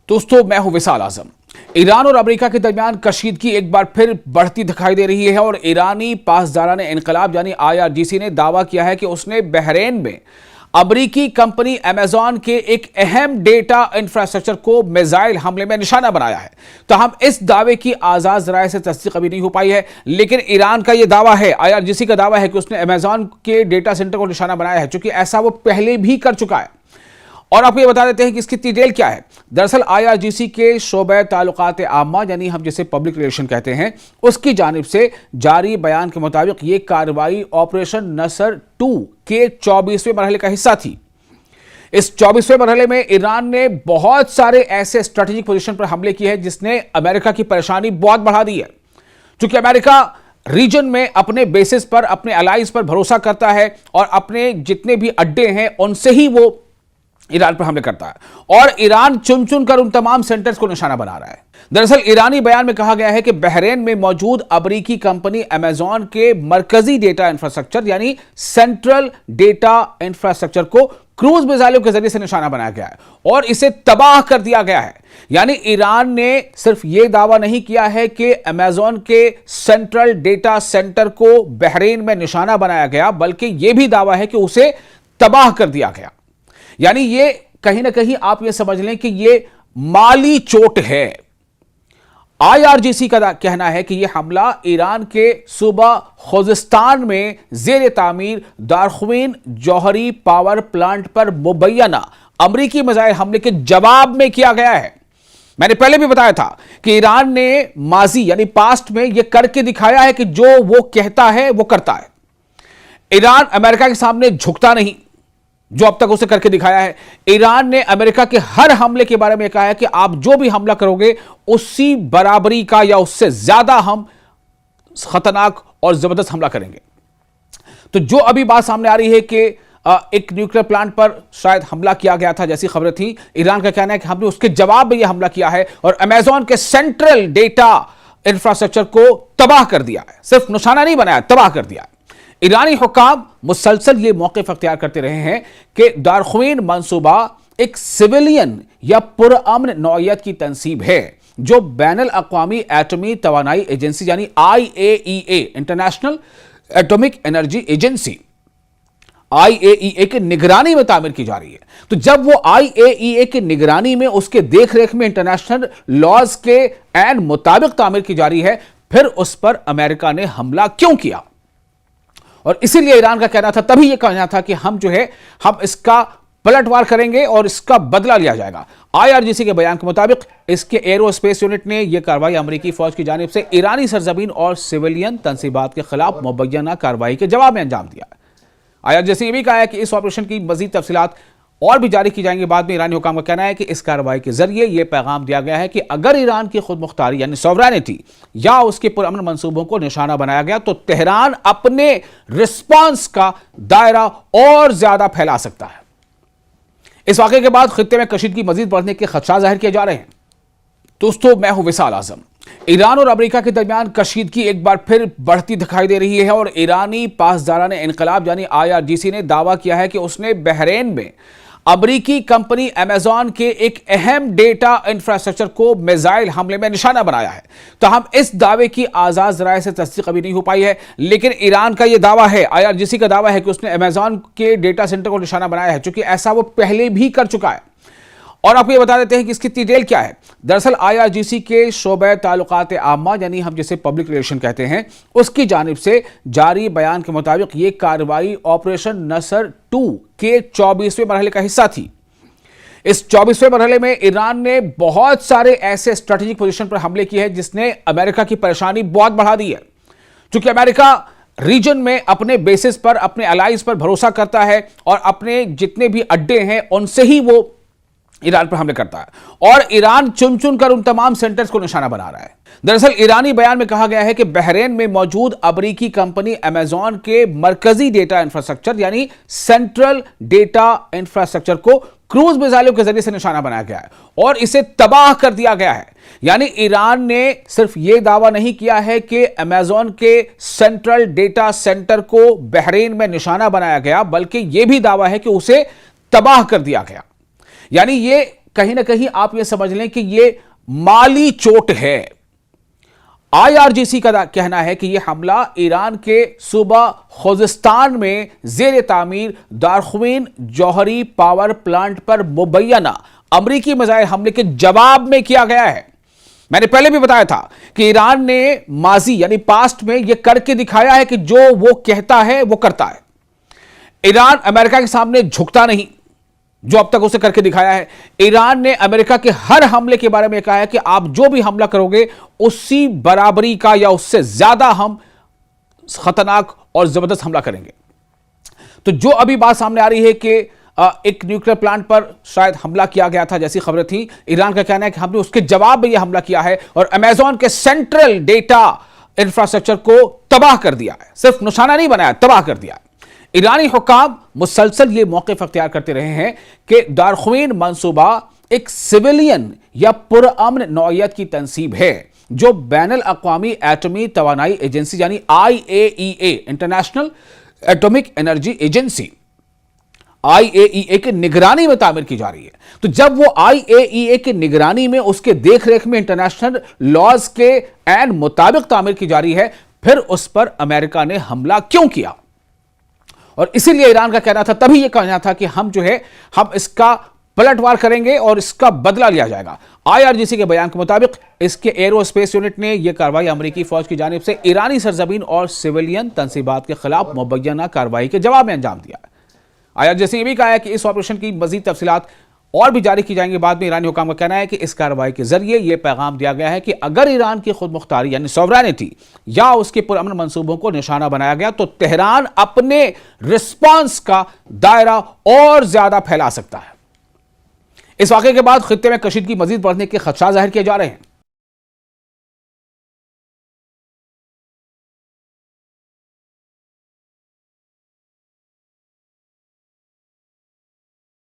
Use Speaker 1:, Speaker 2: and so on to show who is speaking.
Speaker 1: दोस्तों, मैं हूं विशाल आजम। ईरान और अमेरिका के दरमियान कशीदगी एक बार फिर बढ़ती दिखाई दे रही है और ईरानी पासदाराने इनकलाब यानी IRGC ने दावा किया है कि उसने बहरीन में अमेरिकी कंपनी अमेजॉन के एक अहम डेटा इंफ्रास्ट्रक्चर को मिसाइल हमले में निशाना बनाया है। तो हम इस दावे की आजाद जराये से तस्दीक अभी नहीं हो पाई है, लेकिन ईरान का यह दावा है, IRGC का दावा है कि उसने अमेजॉन के डेटा सेंटर को निशाना बनाया है, क्योंकि ऐसा वो पहले भी कर चुका है। और आपको ये बता देते हैं कि इसकी डिटेल क्या है। दरअसल IRGC के शोबे ताल्लुकात आम्मा यानी हम जिसे पब्लिक रिलेशन कहते हैं, उसकी जानिब से जारी बयान के मुताबिक ये कार्रवाई ऑपरेशन नसर 2 के 24वें मरहले का हिस्सा थी। इस 24वें मरहले में ईरान ने बहुत सारे ऐसे स्ट्रेटेजिक पोजीशन पर हमले किए हैं जिसने अमेरिका की परेशानी बहुत बढ़ा दी है। चूंकि अमेरिका रीजन में अपने बेसिस पर, अपने अलाइज पर भरोसा करता है और अपने जितने भी अड्डे हैं उनसे ही वो ईरान पर हमले करता है, और ईरान चुन चुन कर उन तमाम सेंटर्स को निशाना बना रहा है। दरअसल ईरानी बयान में कहा गया है कि बहरीन में मौजूद अमेरिकी कंपनी अमेजॉन के मरकजी डेटा इंफ्रास्ट्रक्चर यानी सेंट्रल डेटा इंफ्रास्ट्रक्चर को क्रूज मिसाइलों के जरिए से निशाना बनाया गया है और इसे तबाह कर दिया गया है। यानी ईरान ने सिर्फ यह दावा नहीं किया है कि अमेजॉन के सेंट्रल डेटा सेंटर को बहरीन में निशाना बनाया गया, बल्कि यह भी दावा है कि उसे तबाह कर दिया गया। यानी ये कहीं ना कहीं आप ये समझ लें कि ये माली चोट है। IRGC का कहना है कि यह हमला ईरान के सूबा खुजिस्तान में जेर तामीर दारख्वीन जौहरी पावर प्लांट पर मुबैना अमरीकी मिसाइल हमले के जवाब में किया गया है। मैंने पहले भी बताया था कि ईरान ने माजी यानी पास्ट में यह करके दिखाया है कि जो वो कहता है वो करता है। ईरान अमेरिका के सामने झुकता नहीं, जो अब तक उसे करके दिखाया है। ईरान ने अमेरिका के हर हमले के बारे में कहा है कि आप जो भी हमला करोगे उसी बराबरी का या उससे ज्यादा हम खतरनाक और जबरदस्त हमला करेंगे। तो जो अभी बात सामने आ रही है कि एक न्यूक्लियर प्लांट पर शायद हमला किया गया था जैसी खबरें थी, ईरान का कहना है कि हमने उसके जवाब में यह हमला किया है और अमेजॉन के सेंट्रल डेटा इंफ्रास्ट्रक्चर को तबाह कर दिया है। सिर्फ निशाना नहीं बनाया, तबाह कर दिया है। ईरानी हुक्काम मुसलसल ये मौक़िफ़ अख्तियार करते रहे हैं कि दारख्वीन मंसूबा एक सिविलियन या पुरअमन नौइयत की तंसीब है जो बैनुल अक़वामी एटमी तवानाई एजेंसी यानी IAEA international atomic energy agency IAEA के निगरानी में तामीर की जा रही है। तो जब वो IAEA के निगरानी में, उसके देख रेख में इंटरनेशनल लॉज के एन मुताबिक तामीर की जा रही है, फिर उस पर अमेरिका ने हमला क्यों किया? और इसीलिए ईरान का कहना था, तभी यह कहना था कि हम जो है हम इसका पलटवार करेंगे और इसका बदला लिया जाएगा। IRGC के बयान के मुताबिक इसके एरोस्पेस यूनिट ने यह कार्रवाई अमेरिकी फौज की जानिब से ईरानी सरजमीन और सिविलियन तंसीबात के खिलाफ मुबैना कार्रवाई के जवाब में अंजाम दिया है। IRGC ने भी कहा है कि इस ऑपरेशन की मजीद तफसीलात और भी जारी की जाएंगी। बाद में ईरानी हुकाम का कहना है कि इस कार्रवाई के जरिए यह पैगाम दिया गया है कि अगर ईरान की खुद मुख्तारी यानी सॉवरेनिटी या उसके पुरअमन मंसूबों को निशाना बनाया गया तो तेहरान अपने रिस्पांस का दायरा और ज्यादा फैला सकता है। इस वाक़े के बाद खित्ते में कशीदगी मजीद बढ़ने के खदशा जाहिर किए जा रहे हैं। दोस्तों, मैं हूं विशाल आजम। ईरान और अमेरिका के दरमियान कशीदगी एक बार फिर बढ़ती दिखाई दे रही है और ईरानी पासदाराने इनकलाब यानी IRGC ने दावा किया है कि उसने बहरीन में अमेरिकी कंपनी अमेजॉन के एक अहम डेटा इंफ्रास्ट्रक्चर को मिसाइल हमले में निशाना बनाया है। तो हम इस दावे की आजाद जराये से तस्दीक अभी नहीं हो पाई है, लेकिन ईरान का यह दावा है, IRGC का दावा है कि उसने अमेजॉन के डेटा सेंटर को निशाना बनाया है, क्योंकि ऐसा वो पहले भी कर चुका है। और आपको ये बता देते हैं कि इसकी डिटेल क्या है। दरअसल IRGC के शोबे ताल्लुकात आम्मा यानी हम जिसे पब्लिक रिलेशन कहते हैं, उसकी जानिब से जारी बयान के मुताबिक ये कार्रवाई ऑपरेशन नसर 2 के 24वें मरहले का हिस्सा थी। इस 24वें मरहले में ईरान ने बहुत सारे ऐसे स्ट्रेटेजिक पोजीशन पर हमले किए हैं जिसने अमेरिका की परेशानी बहुत बढ़ा दी है। चूंकि अमेरिका रीजन में अपने बेसिस पर, अपने अलाइज पर भरोसा करता है और अपने जितने भी अड्डे हैं उनसे ही वो ईरान पर हमले करता है, और ईरान चुन चुन कर उन तमाम सेंटर्स को निशाना बना रहा है। दरअसल ईरानी बयान में कहा गया है कि बहरीन में मौजूद अमेरिकी कंपनी अमेजॉन के मरकजी डेटा इंफ्रास्ट्रक्चर यानी सेंट्रल डेटा इंफ्रास्ट्रक्चर को क्रूज मिसाइलों के जरिए से निशाना बनाया गया है और इसे तबाह कर दिया गया है। यानी ईरान ने सिर्फ यह दावा नहीं किया है कि अमेजॉन के सेंट्रल डेटा सेंटर को बहरीन में निशाना बनाया गया, बल्कि यह भी दावा है कि उसे तबाह कर दिया गया। यानी यह कहीं ना कहीं आप यह समझ लें कि यह माली चोट है। IRGC का कहना है कि यह हमला ईरान के सूबा खुजिस्तान में जेर तामीर दारख्वीन जौहरी पावर प्लांट पर मुबैना अमरीकी मिसाइल हमले के जवाब में किया गया है। मैंने पहले भी बताया था कि ईरान ने माजी यानी पास्ट में यह करके दिखाया है कि जो वो कहता है वो करता है। ईरान अमेरिका के सामने झुकता नहीं, जो अब तक उसे करके दिखाया है। ईरान ने अमेरिका के हर हमले के बारे में कहा है कि आप जो भी हमला करोगे उसी बराबरी का या उससे ज्यादा हम खतरनाक और जबरदस्त हमला करेंगे। तो जो अभी बात सामने आ रही है कि एक न्यूक्लियर प्लांट पर शायद हमला किया गया था जैसी खबरें थी, ईरान का कहना है कि हमने उसके जवाब में यह हमला किया है और अमेज़न के सेंट्रल डेटा इंफ्रास्ट्रक्चर को तबाह कर दिया है। सिर्फ निशाना नहीं बनाया, तबाह कर दिया है। ईरानी हुक्काम मुसलसल ये मौक़िफ़ अख्तियार करते रहे हैं कि दारख्वीन मंसूबा एक सिविलियन या पुरअमन नौइयत की तंसीब है जो बैनुल अक़वामी एटमी तवानाई एजेंसी यानी IAEA international atomic energy agency IAEA के निगरानी में तामीर की जा रही है। तो जब वो IAEA के निगरानी में उसके देखरेख में इंटरनेशनल लॉज के एन मुताबिक तामीर की जा रही है, फिर उस पर अमेरिका ने हमला क्यों किया? और इसीलिए ईरान का कहना था, तभी यह कहना था कि हम हम इसका पलटवार करेंगे और इसका बदला लिया जाएगा। IRGC के बयान के मुताबिक इसके एरोस्पेस यूनिट ने यह कार्रवाई अमेरिकी फौज की जानिब से ईरानी सरजमीन और सिविलियन तंसीबात के खिलाफ मुबैना कार्रवाई के जवाब में अंजाम दिया है। IRGC ने भी कहा है कि इस ऑपरेशन की मजीद तफसीलात और भी जारी की जाएंगी। बाद में ईरानी हुकाम का कहना है कि इस कार्रवाई के जरिए यह पैगाम दिया गया है कि अगर ईरान की खुद मुख्तारी यानी सॉवरेनिटी या उसके पुरअमन मंसूबों को निशाना बनाया गया तो तेहरान अपने रिस्पांस का दायरा और ज्यादा फैला सकता है। इस वाक़े के बाद खित्ते में कशीदगी मजीद बढ़ने के खदशात जाहिर किए जा रहे हैं।